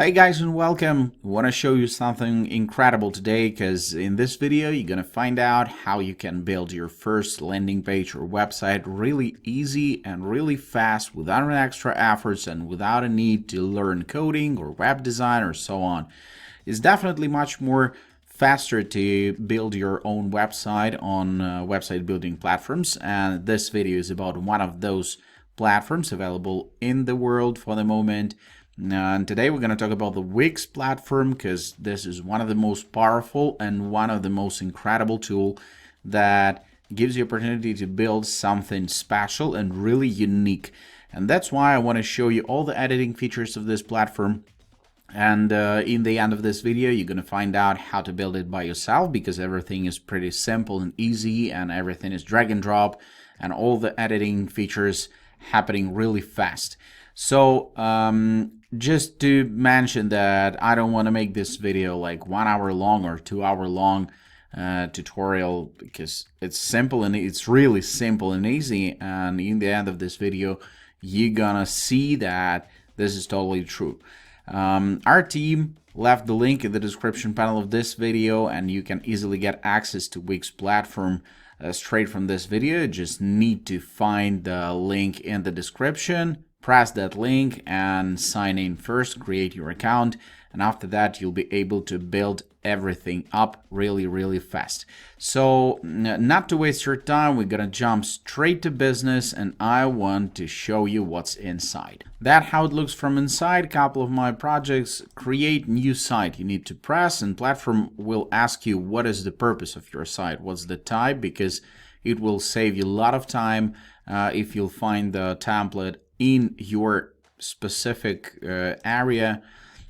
Hey guys and welcome. I want to show you something incredible today because in this video you're going to find out how you can build your first landing page or website really easy and really fast without an extra efforts and without a need to learn coding or web design or so on. It's definitely much more faster to build your own website on website building platforms, and this video is about one of those platforms available in the world for the moment. And today we're going to talk about the Wix platform because this is one of the most powerful and one of the most incredible tool that gives you opportunity to build something special and really unique. And that's why I want to show you all the editing features of this platform. And in the end of this video, you're going to find out how to build it by yourself because everything is pretty simple and easy and everything is drag and drop and all the editing features happening really fast. So just to mention that I don't want to make this video like 1 hour long or 2 hour long tutorial because it's simple and it's really simple and easy. And in the end of this video, you're gonna see that this is totally true. Our team left the link in the description panel of this video, and you can easily get access to Wix platform straight from this video. You just need to find the link in the description, press that link and sign in first, create your account, and after that you'll be able to build everything up really fast. So not to waste your time, we're gonna jump straight to business and I want to show you what's inside. That's how it looks from inside. A couple of my projects. Create new site. You need to press and platform will ask you what is the purpose of your site, what's the type, because it will save you a lot of time if you'll find the template in your specific area.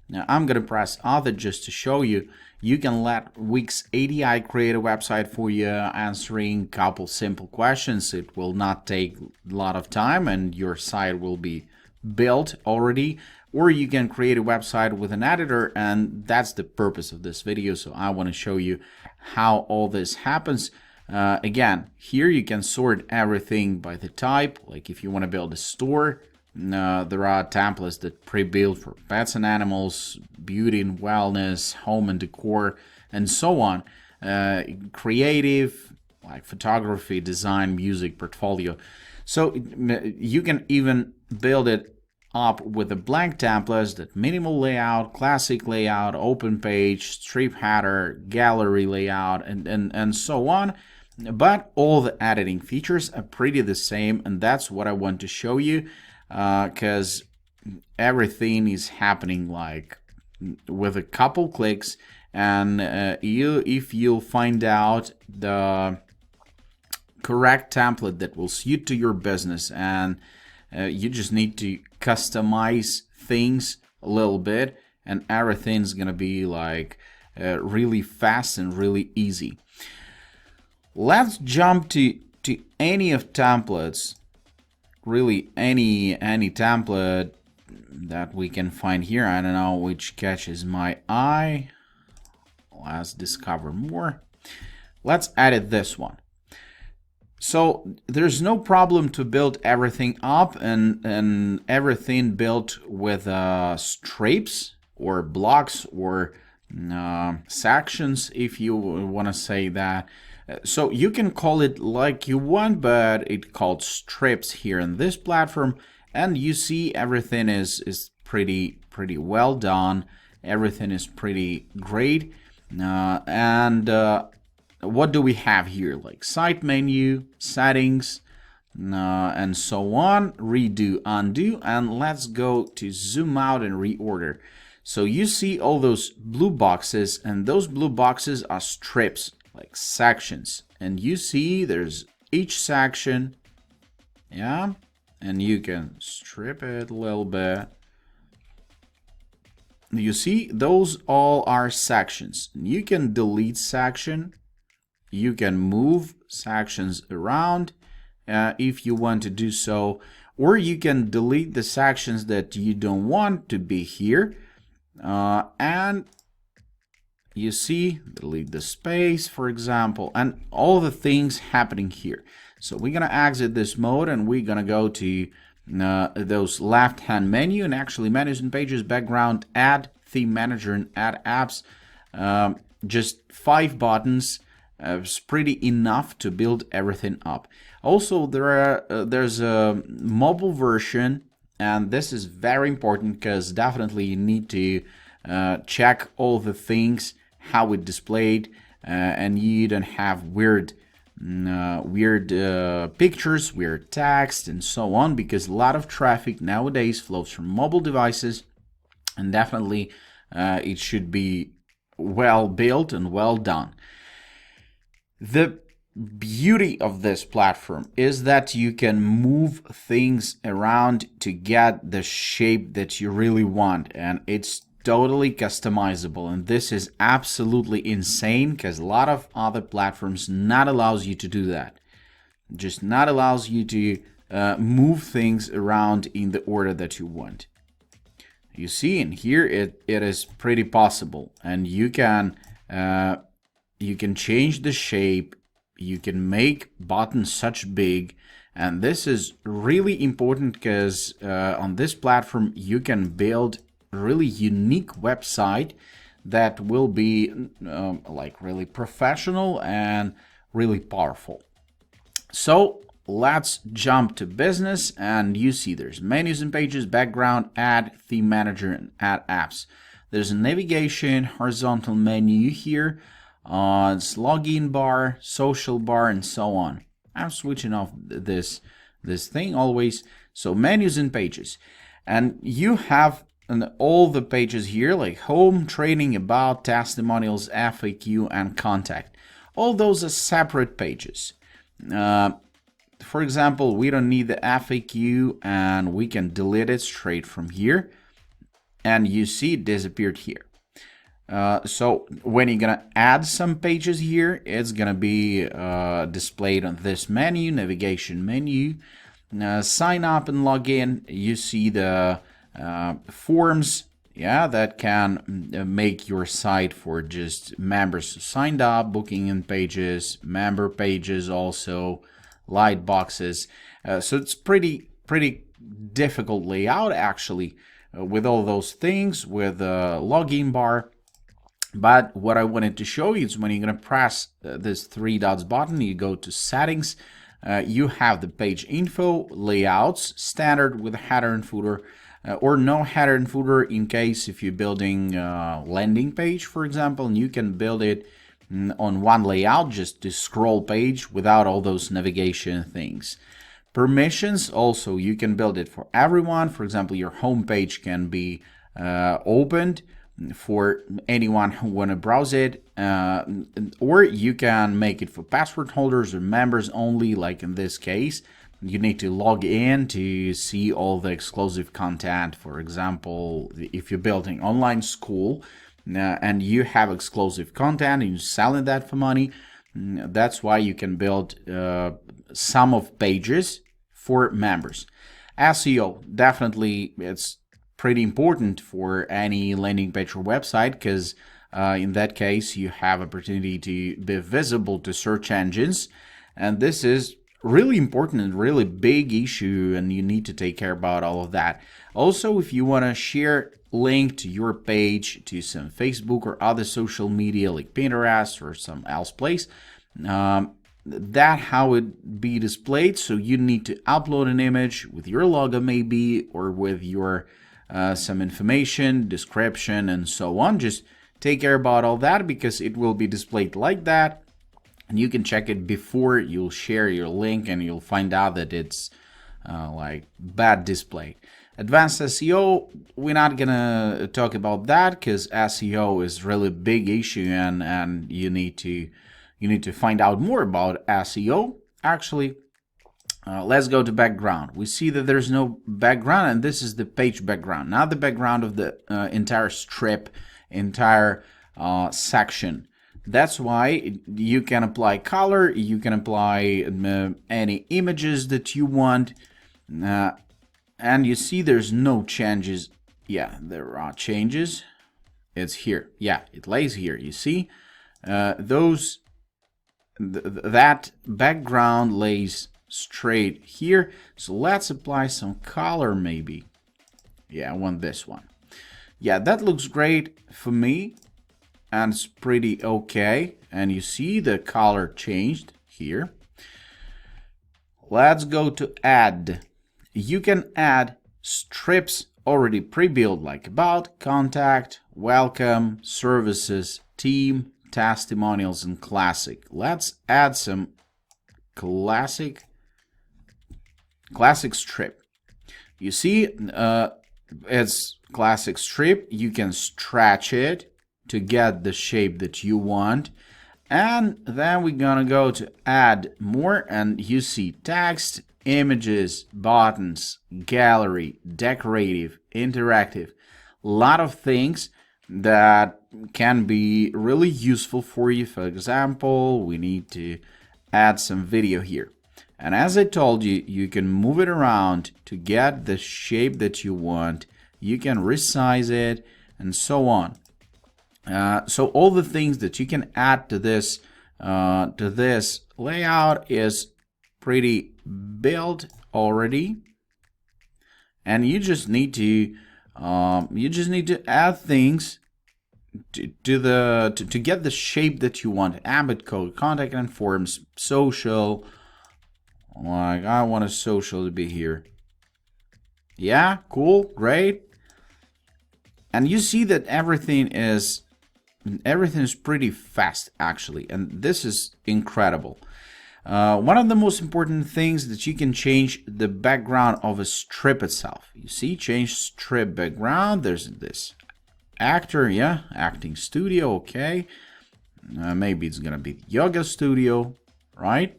Now I'm gonna press Other just to show you. You can let Wix ADI create a website for you, answering a couple simple questions. It will not take a lot of time and your site will be built already. Or you can create a website with an editor, and that's the purpose of this video. So I want to show you how all this happens. Again, here you can sort everything by the type. Like if you want to build a store, there are templates that pre-built for pets and animals, beauty and wellness, home and decor, and so on. Creative, like photography, design, music, portfolio. So you can even build it up with a blank templates, that minimal layout, classic layout, open page, strip header, gallery layout, and so on. But all the editing features are pretty the same, and that's what I want to show you because everything is happening like with a couple clicks, and if you'll find out the correct template that will suit to your business, and you just need to customize things a little bit, and everything's gonna be like really fast and really easy. Let's jump to any of templates, really any template that we can find here. I don't know which catches my eye. Let's discover more. Let's edit this one. So there's no problem to build everything up and everything built with strips or blocks or sections, if you want to say that. So you can call it like you want, but it's called strips here in this platform. And you see everything is pretty well done. Everything is pretty great. What do we have here? Like site menu, settings, and so on. Redo, undo, and let's go to zoom out and reorder. So you see all those blue boxes, and those blue boxes are strips, like sections. And you see there's each section, yeah, and you can strip it a little bit. You see those all are sections. You can delete section. You can move sections around if you want to do so, or you can delete the sections that you don't want to be here, and you see, delete the space, for example, and all the things happening here. So we're gonna exit this mode and we're gonna go to those left-hand menu, and actually menus and pages, background, add theme manager and add apps. Just 5 buttons is pretty enough to build everything up. Also, there's a mobile version, and this is very important because definitely you need to check all the things, how it displayed, and you don't have weird pictures, weird text, and so on, because a lot of traffic nowadays flows from mobile devices, and definitely it should be well built and well done. The beauty of this platform is that you can move things around to get the shape that you really want, and it's totally customizable. And this is absolutely insane because a lot of other platforms not allows you to do that. Just not allows you to move things around in the order that you want. You see, in here it is pretty possible, and you can change the shape. You can make buttons such big, and this is really important because on this platform you can build a really unique website that will be like really professional and really powerful. So let's jump to business, and you see there's menus and pages, background, add, theme manager, and add apps. There's a navigation, horizontal menu here. It's login bar, social bar, and so on. I'm switching off this thing always. So menus and pages, and you have all the pages here like home, training, about, testimonials, FAQ, and contact. All those are separate pages. For example, we don't need the FAQ, and we can delete it straight from here, and you see it disappeared here. So when you're gonna add some pages here, it's gonna be displayed on this menu, navigation menu. Sign up and log in. You see the forms, that can make your site for just members who signed up, booking in pages, member pages, also light boxes. So it's pretty difficult layout actually, with all those things, with the login bar. But what I wanted to show you is when you're going to press this 3 dots button, you go to settings, you have the page info, layouts, standard with a header and footer, or no header and footer in case if you're building a landing page, for example, and you can build it on one layout, just the scroll page without all those navigation things. Permissions, also you can build it for everyone. For example, your home page can be opened for anyone who want to browse it, or you can make it for password holders or members only. Like in this case, you need to log in to see all the exclusive content. For example, if you're building online school and you have exclusive content and you're selling that for money, that's why you can build some of pages for members. SEO, definitely it's pretty important for any landing page or website, because in that case you have opportunity to be visible to search engines, and this is really important and really big issue, and you need to take care about all of that. Also, if you want to share link to your page to some Facebook or other social media like Pinterest or some else place, that how it be displayed. So you need to upload an image with your logo maybe, or with your some information, description, and so on. Just take care about all that, because it will be displayed like that, and you can check it before you'll share your link, and you'll find out that it's like bad display. Advanced SEO, we're not gonna talk about that because SEO is really a big issue, and you need to find out more about SEO. Actually, let's go to background. We see that there's no background, and this is the page background, not the background of the entire strip, entire section. That's why you can apply color, you can apply any images that you want, and you see there's no changes. Yeah, there are changes. It's here. Yeah, it lays here. You see, that background lays straight here. So let's apply some color maybe. Yeah, I want this one. Yeah, that looks great for me, and it's pretty okay. And you see the color changed here. Let's go to add. You can add strips already pre-built, like about, contact, welcome, services, team, testimonials, and classic. Let's add some classic strip. You see, it's classic strip. You can stretch it to get the shape that you want. And then we're gonna go to add more, and you see text, images, buttons, gallery, decorative, interactive, a lot of things that can be really useful for you. For example, we need to add some video here. And as I told you, you can move it around to get the shape that you want. You can resize it and so on. So all the things that you can add to this layout is pretty built already, and you just need to add things to get the shape that you want. Ambit code, contact and forms, social. Like I want a social to be here. Yeah, cool, great. And you see that everything is pretty fast, actually, and this is incredible. One of the most important things that you can change the background of a strip itself. You see, change strip background. There's this actor, yeah, acting studio, okay. Maybe it's gonna be yoga studio, right?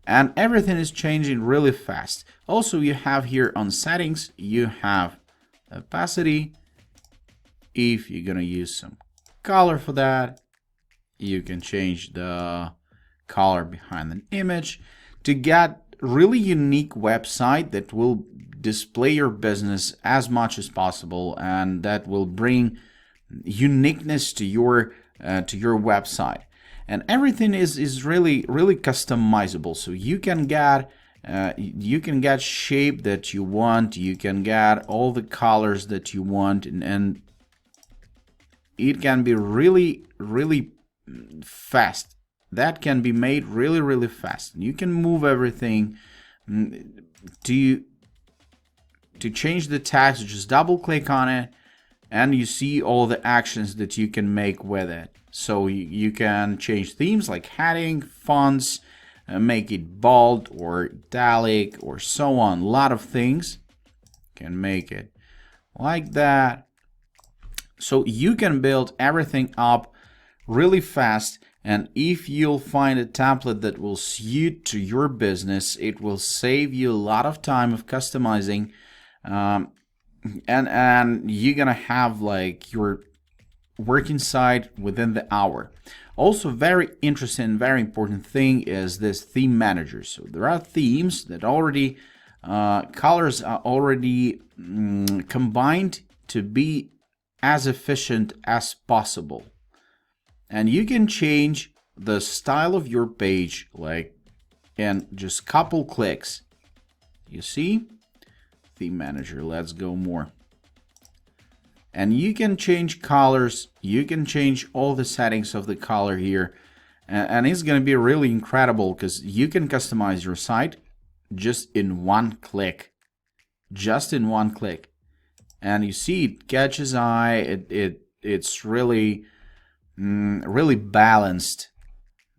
And everything is changing really fast. Also, you have here on settings, you have opacity. If you're gonna use some color for that, you can change the color behind an image to get really unique website that will display your business as much as possible, and that will bring uniqueness to your website. And everything is really customizable, so you can get shape that you want, you can get all the colors that you want, and it can be really fast. That can be made really fast. You can move everything. To change the text, just double click on it, and you see all the actions that you can make with it. So you can change themes like heading, fonts, make it bold or italic or so on. A lot of things. Can make it like that. So you can build everything up really fast, and if you'll find a template that will suit to your business, it will save you a lot of time of customizing, and you're gonna have like your working site within the hour. Also, very interesting, very important thing is this theme manager. So there are themes that already colors are already combined to be as efficient as possible, and you can change the style of your page like in just couple clicks. You see, theme manager, let's go more, and you can change colors, you can change all the settings of the color here, and it's going to be really incredible because you can customize your site just in one click, and you see it catches eye. It's really balanced.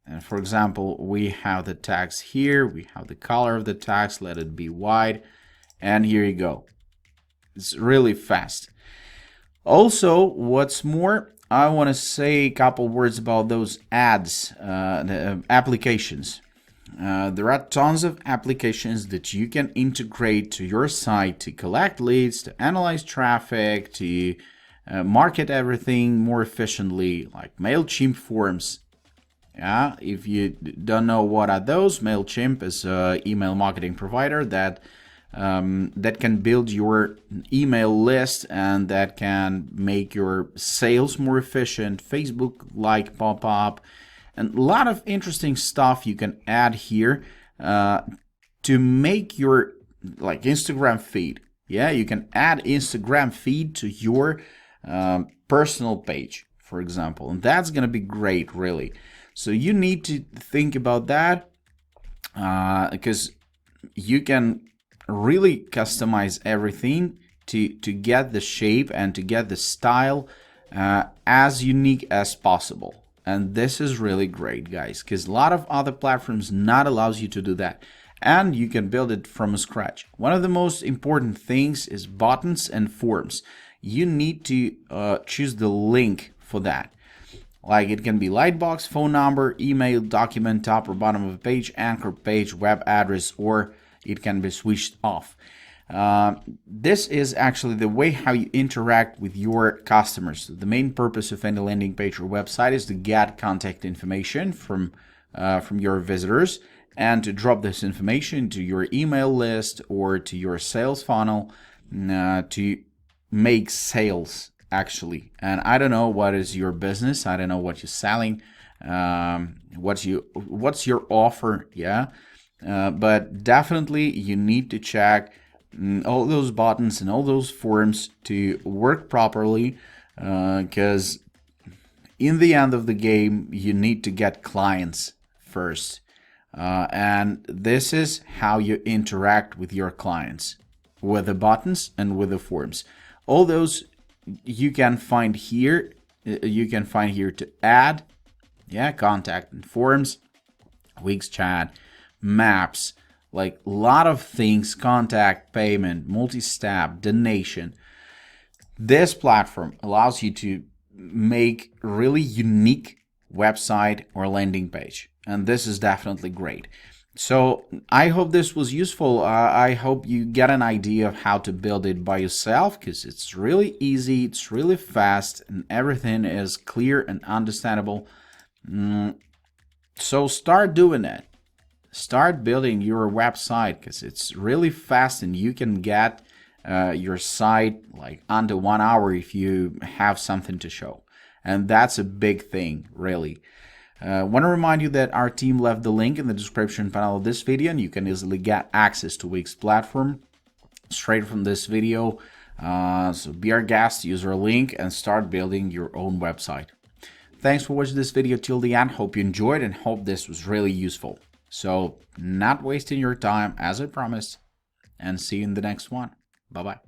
And for example, we have the text here, we have the color of the text, let it be white, and here you go. It's really fast. Also, what's more, I want to say a couple words about those ads, the applications. There are tons of applications that you can integrate to your site to collect leads, to analyze traffic, to market everything more efficiently, like MailChimp forms. Yeah, if you don't know what are those, MailChimp is an email marketing provider that can build your email list and that can make your sales more efficient. Facebook like pop-up, and a lot of interesting stuff you can add here to make your like Instagram feed. Yeah, you can add Instagram feed to your personal page, for example, and that's going to be great, really. So you need to think about that, because you can really customize everything to get the shape and to get the style as unique as possible. And this is really great, guys, because a lot of other platforms not allows you to do that, and you can build it from scratch. One of the most important things is buttons and forms. You need to choose the link for that. Like, it can be lightbox, phone number, email, document, top or bottom of a page, anchor page, web address, or it can be switched off. This is actually the way how you interact with your customers. The main purpose of any landing page or website is to get contact information from your visitors and to drop this information to your email list or to your sales funnel to make sales, actually. And I don't know what is your business. I don't know what you're selling. What's your offer? Yeah. But definitely you need to check all those buttons and all those forms to work properly, because in the end of the game, you need to get clients first. And this is how you interact with your clients, with the buttons and with the forms. All those you can find here. You can find here to add, contact and forms, Wix chat, maps, like a lot of things, contact, payment, multi-step, donation. This platform allows you to make really unique website or landing page, and this is definitely great. So I hope this was useful. I hope you get an idea of how to build it by yourself, because it's really easy, it's really fast, and everything is clear and understandable. So start doing it. Start building your website, because it's really fast and you can get your site like under 1 hour if you have something to show. And that's a big thing, really. I want to remind you that our team left the link in the description panel of this video, and you can easily get access to Wix platform straight from this video. So be our guest, use our link, and start building your own website. Thanks for watching this video till the end. Hope you enjoyed and hope this was really useful. So, not wasting your time, as I promised, and see you in the next one. Bye-bye.